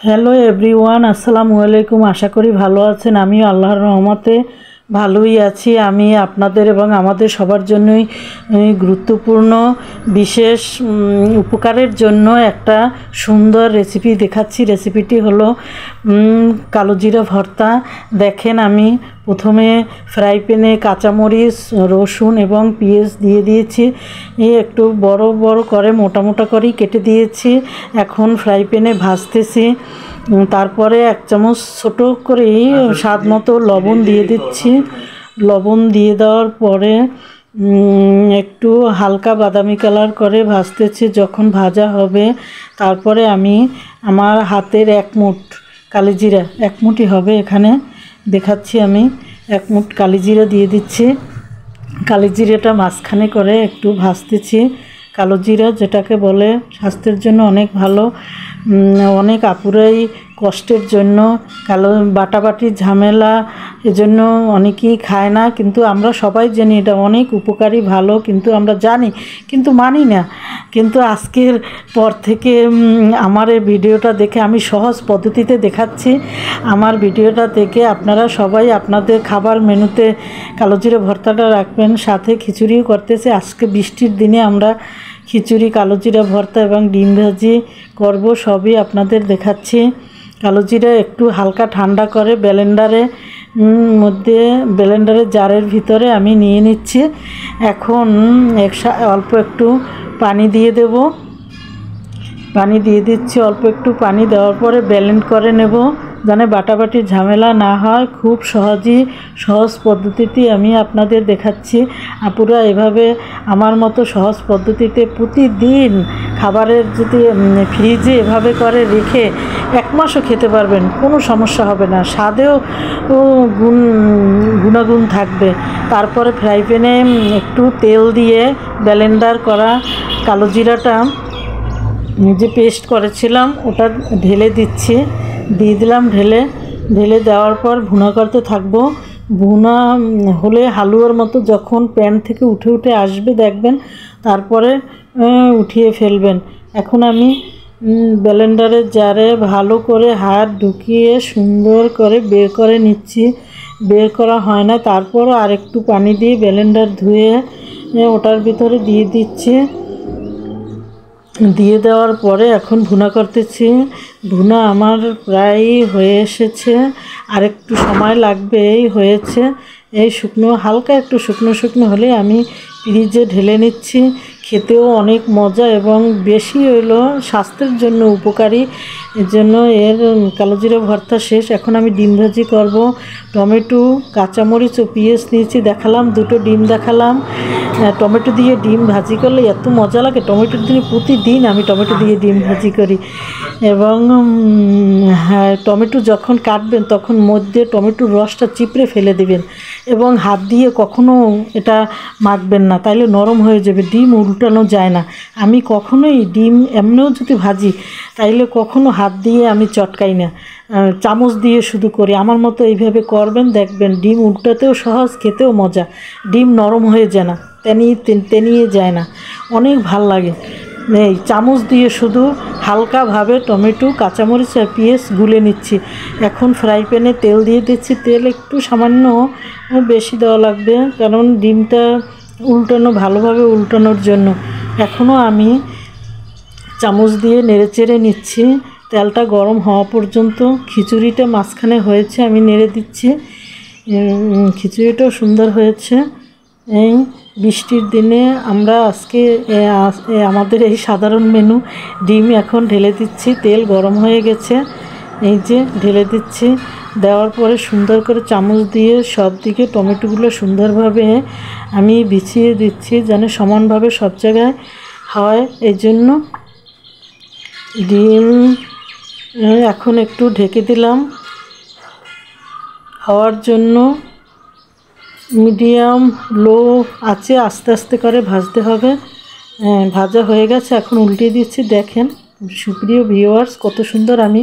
Hello everyone, আসসালামু আলাইকুম। আশা করি ভালো আছেন। আমিও আল্লাহর রহমতে ভালোই আছি। আমি আপনাদের এবং আমাদের সবার জন্যই গুরুত্বপূর্ণ বিশেষ উপকারের জন্য একটা সুন্দর রেসিপি দেখাচ্ছি। রেসিপিটি হলো কালো জিরা ভর্তা। দেখেন, আমি প্রথমে ফ্রাই প্যানে কাঁচামরিচ, রসুন এবং পেঁয়াজ দিয়ে দিয়েছি। একটু বড় বড় করে মোটা মোটা করেই কেটে দিয়েছি। এখন ফ্রাই প্যানে ভাজতেছি। তারপরে এক চামচ ছোটো করেই স্বাদ মতো লবণ দিয়ে দিচ্ছি। লবণ দিয়ে দেওয়ার পরে একটু হালকা বাদামি কালার করে ভাজতেছি। যখন ভাজা হবে তারপরে আমি আমার হাতের এক মুঠ কালিজিরা, এক মুঠই হবে এখানে দেখাচ্ছি, আমি এক মুঠ কালিজিরা দিয়ে দিচ্ছি। কালিজিরাটা মাঝখানে করে একটু ভাজতেছি। কালো জিরা যেটাকে বলে স্বাস্থ্যের জন্য অনেক ভালো। অনেক আপুরাই কষ্টের জন্য কালো বাটাবাটির ঝামেলা, এজন্য অনেকেই খায় না, কিন্তু আমরা সবাই জানি এটা অনেক উপকারী, ভালো, কিন্তু আমরা জানি কিন্তু মানি না। কিন্তু আজকের পর থেকে আমার এই ভিডিওটা দেখে আমি সহজ পদ্ধতিতে দেখাচ্ছি। আমার ভিডিওটা দেখে আপনারা সবাই আপনাদের খাবার মেনুতে কালো জিরা ভর্তাটা রাখবেন। সাথে খিচুড়িও করতেছে। আজকে বৃষ্টির দিনে আমরা খিচুড়ি, কালো জিরা ভর্তা এবং ডিম ভাজি করব, সবই আপনাদের দেখাচ্ছি। কালো জিরা একটু হালকা ঠান্ডা করে ব্লেন্ডারের জারের ভিতরে আমি নিয়ে নিচ্ছি। এখন অল্প একটু পানি দিয়ে দেব। পানি দিয়ে দিচ্ছি। অল্প একটু পানি দেওয়ার পরে ব্লেন্ড করে নেব, যেন বাটাবাটির ঝামেলা না হয়। খুব সহজ পদ্ধতিতে আমি আপনাদের দেখাচ্ছি। আপুরা এভাবে আমার মতো সহজ পদ্ধতিতে প্রতিদিন খাবারের যদি ফ্রিজে এভাবে করে রেখে এক মাসও খেতে পারবেন, কোনো সমস্যা হবে না। স্বাদেও গুণাগুণ থাকবে। তারপরে ফ্রাই প্যানে একটু তেল দিয়ে ব্লেন্ডার করা কালো জিরাটা যে পেস্ট করেছিলাম ওটা ঢেলে দিচ্ছি। দিয়ে দিলাম। ঢেলে দেওয়ার পর ভুনা করতে থাকবো। ভুনা হলে হালুয়ার মতো যখন প্যান থেকে উঠে আসবে দেখবেন, তারপরে উঠিয়ে ফেলবেন। এখন আমি ব্লেন্ডারের জারে ভালো করে হাত ঢুকিয়ে সুন্দর করে বের করে নিচ্ছি। বের করা হয় না, তারপরও আরেকটু পানি দিয়ে ব্লেন্ডার ধুয়ে ওটার ভিতরে দিয়ে দিচ্ছি। দিয়ে দেওয়ার পরে এখন ভুনা করতেছি। ভুনা আমার প্রায় হয়ে এসেছে, আর একটু সময় লাগবে। এই হয়েছে। এই হালকা একটু শুকনো হলে আমি ফ্রিজে ঢেলে নিচ্ছি। খেতেও অনেক মজা এবং বেশি হলো স্বাস্থ্যের জন্য উপকারী। এর জন্য এর কালো জিরা ভর্তা শেষ। এখন আমি ডিম ভাজি করব। টমেটো, কাঁচামরিচ ও পেঁয়াজ নিয়েছি, দেখালাম। দুটো ডিম দেখালাম। টমেটো দিয়ে ডিম ভাজি করলে এত মজা লাগে। টমেটো দিয়ে প্রতিদিন আমি টমেটো দিয়ে ডিম ভাজি করি। এবং হ্যাঁ, টমেটো যখন কাটবেন তখন মধ্যে টমেটোর রসটা চিপড়ে ফেলে দেবেন এবং হাত দিয়ে কখনো এটা মাখবেন না, তাইলে নরম হয়ে যাবে। ডিম উল্টানো যায় না। আমি কখনোই ডিম এমনিও যদি ভাজি তাইলে কখনো হাত দিয়ে আমি চটকাই না, চামচ দিয়ে শুধু করি। আমার মতো এইভাবে করবেন, দেখবেন ডিম উল্টাতেও সহজ, খেতেও মজা। ডিম নরম হয়ে যায় না, তেনিয়ে যায় না, অনেক ভাল লাগে। এই চামচ দিয়ে শুধু হালকাভাবে টমেটো, কাঁচামরিচ আর পেঁয়াজ গুলে নিচ্ছি। এখন ফ্রাই প্যানে তেল দিয়ে দিচ্ছি। তেল একটু সামান্য বেশি দেওয়া লাগবে, কারণ ডিমটা ভালোভাবে উল্টানোর জন্য। এখনও আমি চামচ দিয়ে নেড়েচেড়ে নিচ্ছি তেলটা গরম হওয়া পর্যন্ত। খিচুড়িটা মাঝখানে হয়েছে, আমি নেড়ে দিচ্ছি। খিচুড়িটাও সুন্দর হয়েছে। এই বৃষ্টির দিনে আমরা আজকে আমাদের এই সাধারণ মেনু ডিম এখন ঢেলে দিচ্ছি। তেল গরম হয়ে গেছে, এই যে ঢেলে দিচ্ছি। দেওয়ার পরে সুন্দর করে চামচ দিয়ে সব দিকে টমেটোগুলো সুন্দরভাবে আমি বিছিয়ে দিচ্ছি, যেন সমানভাবে সব জায়গায় হয়। এই জন্য ডিম এখন একটু ঢেকে দিলাম হওয়ার জন্য। মিডিয়াম লো আছে, আস্তে আস্তে করে ভাজতে হবে। ভাজা হয়ে গেছে, এখন উল্টিয়ে দিচ্ছি। দেখেন সুপ্রিয় ভিউয়ার্স, কত সুন্দর আমি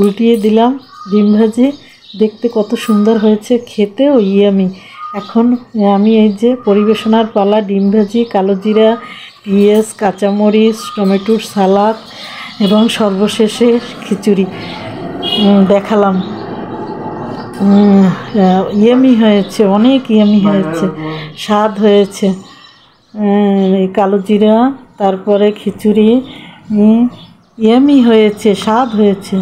উল্টিয়ে দিলাম। ডিম ভাজি দেখতে কত সুন্দর হয়েছে, খেতেও ইয়ামি। এখন আমি এই যে পরিবেশনার পালা। ডিম ভাজি, কালো জিরা, পেঁয়াজ, কাঁচামরিচ, টমেটোর সালাদ এবং সর্বশেষে খিচুড়ি। দেখালাম। ইয়ামি হয়েছে, অনেক ইয়ামি হয়েছে, স্বাদ হয়েছে। এই কালো জিরা, তারপরে খিচুড়ি ইয়ামি হয়েছে, স্বাদ হয়েছে।